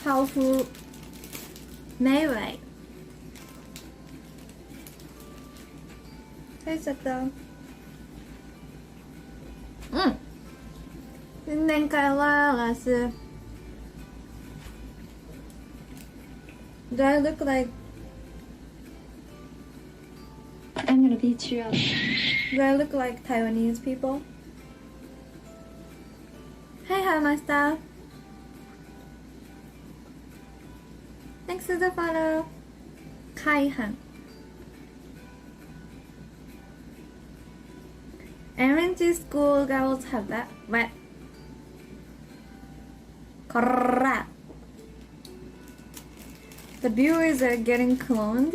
powerful melee. 書いちゃった。新年会はラス。Do I look like? I'm gonna beat you up. Do I look like Taiwanese people? Hey, hi, Master. Thanks for the follow. Kai-han. Elementary school girls have that. What? Correct. The viewers are getting cloned.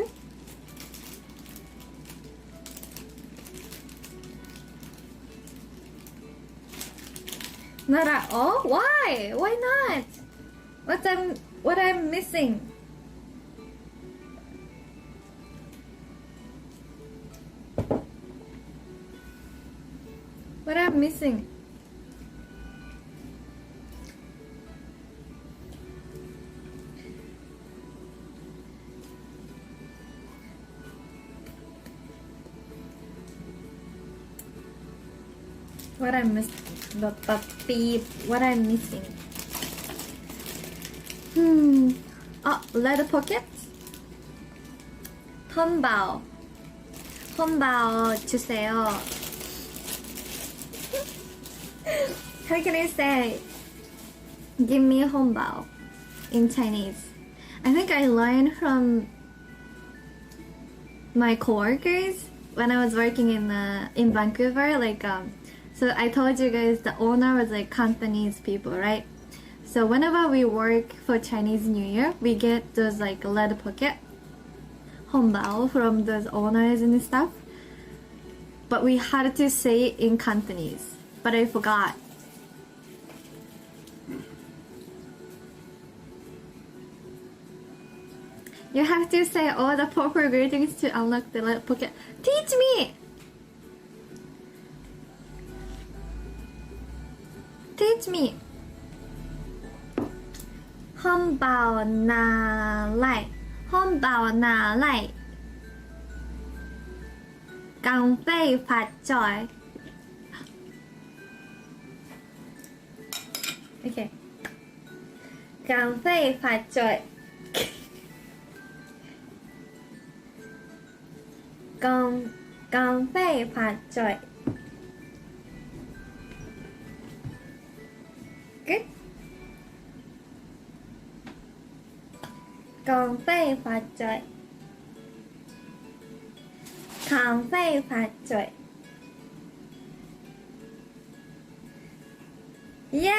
Not at all? Why? Why not? What I'm missing? What I'm missing? What I'm missing? What I'm missing? Oh, leather pockets? 헌바오. 헌바오 주세요. How can I say? Give me hongbao in Chinese. I think I learned from my coworkers when I was working in Vancouver. So I told you guys the owner was like Cantonese people, right? So whenever we work for Chinese New Year, we get those like leather pocket hongbao from those owners and stuff. But we had to say it in Cantonese, but I forgot. You have to say all the proper greetings to unlock the leather pocket. Teach me! Teach me. 红包拿来，红包拿来，港币发财。Okay. 港币发财。港币发财。Good. 港币发财，港币发财，耶！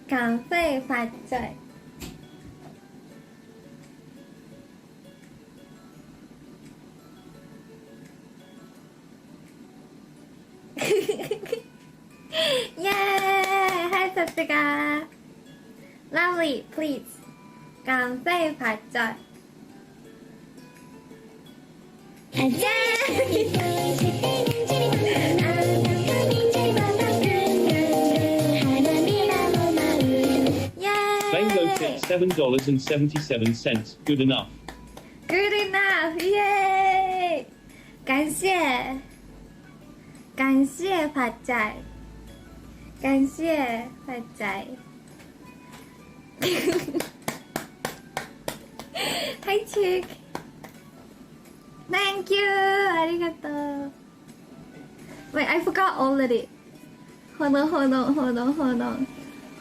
港币发财。Yay! Hi, Satsuka. Lovely, please. 港币发财。Mango tip $7.77. Good enough. Good enough. Yay! 感谢，感谢发财。感谢发财。Hi chick. Thank you. ありがとう。Wait, I forgot already. Hold on.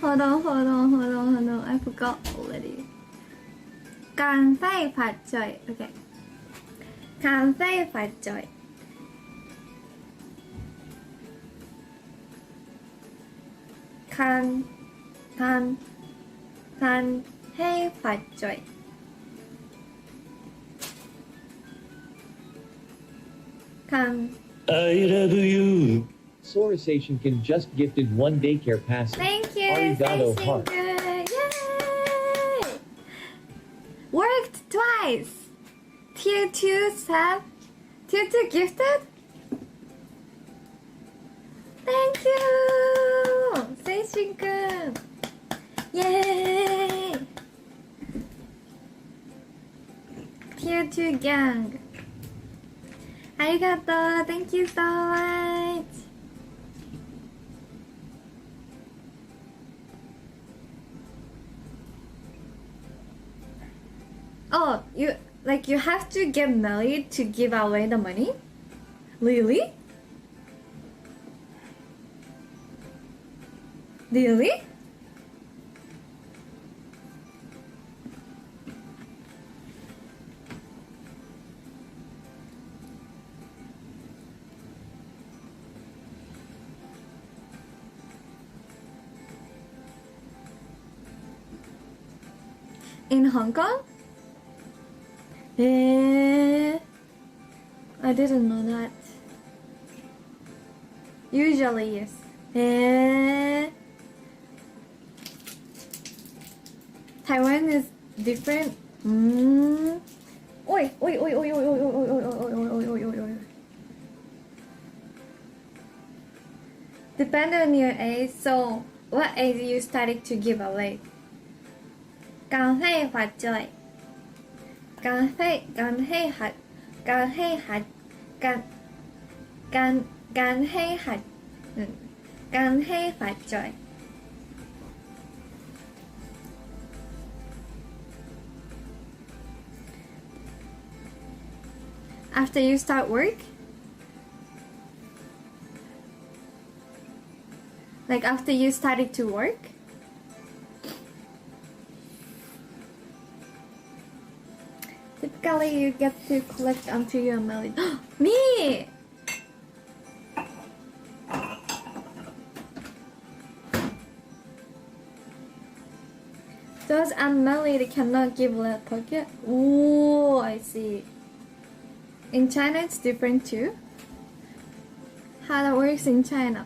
I forgot already. 港币发财. Okay. 港币发财. Can hey phát trời. Can I love you. Sorisation can just gifted one daycare pass. Thank you. Arigato Thank heart. you. Yay! Worked twice. Tier 2 sub. Tier 2 gifted? Thank you! せいしんくんイエーイ Tier 2 gang ありがとう Thank you so much Oh, you have to get married to give away the money? Really? Really? In Hong Kong? I didn't know that. Usually, yes. Taiwan is different. Oi, oi, oi, oi, oi, oi, oi, oi, oi, oi, oi, oi, oi. Depend on your age. So, what age you started to give away? Cà phê hoạt trời. Cà phê hạt. Cà phê hạt. Cà phê hạt. Cà phê hoạt trời. After you start work? Like after you started to work? Typically you get to collect until you're married. Me! Those unmarried cannot give left pocket? Ooh, I see. In China it's different too. How that works in China.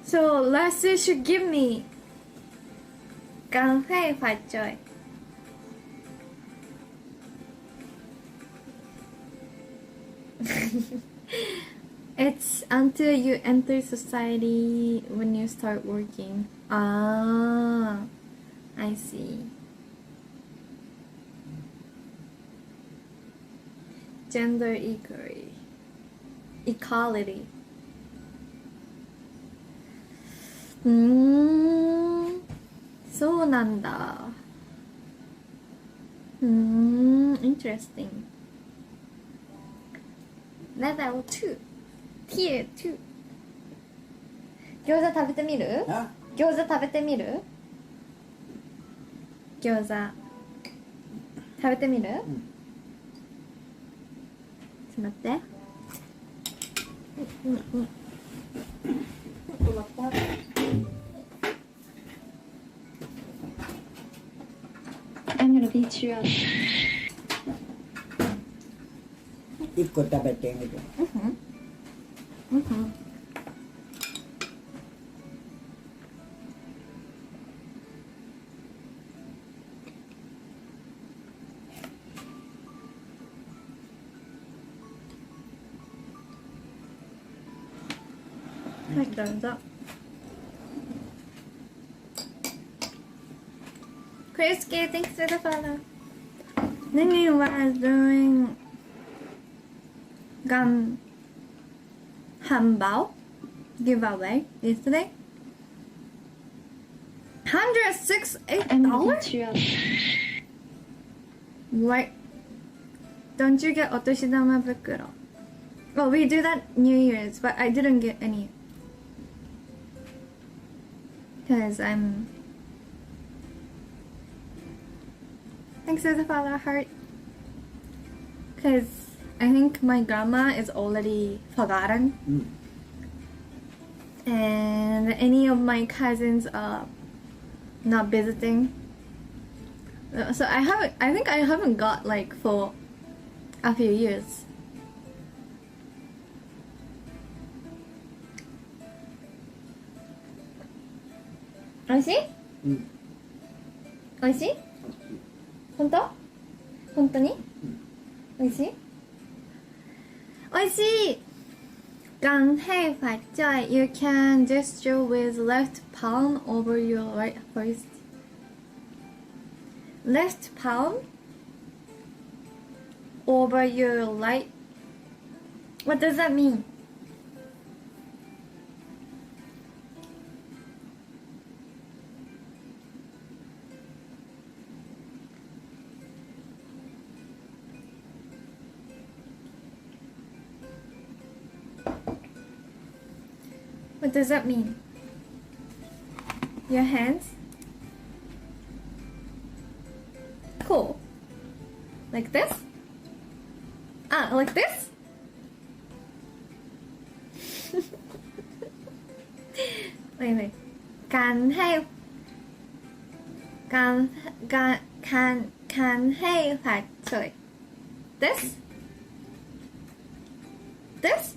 So last year should give me cà phê hoạt trời. It's until you enter society when you start working. Ah, I see. Gender equality. そうなんだ。Interesting. Level 2 Tier 2餃子食べてみる？餃子食べてみる？餃子食べてみる？ちょっと待って。I'm gonna beat you up. 1個食べてみる。はい、どうぞ。Chrisky, thanks for the follow. Nini was doing gum hambao giveaway yesterday. I'm gonna $168? beat you up. What? Don't you get otoshidama bukuro? Well, we do that New Year's, but I didn't get any. Because I'm... Thanks for the follow, heart. Because I think my grandma is already forgotten. And any of my cousins are not visiting. So I think I haven't got like for a few years. Oishii? 美味しい？本当？本当に？美味しい？美味しい！ Gan hei fat jai. You can gesture with left palm over your right first. Left palm over your right. What does that mean? What does that mean? Your hands? Cool. Like this? Ah, like this? wait. Can hey fat sorry. This? This?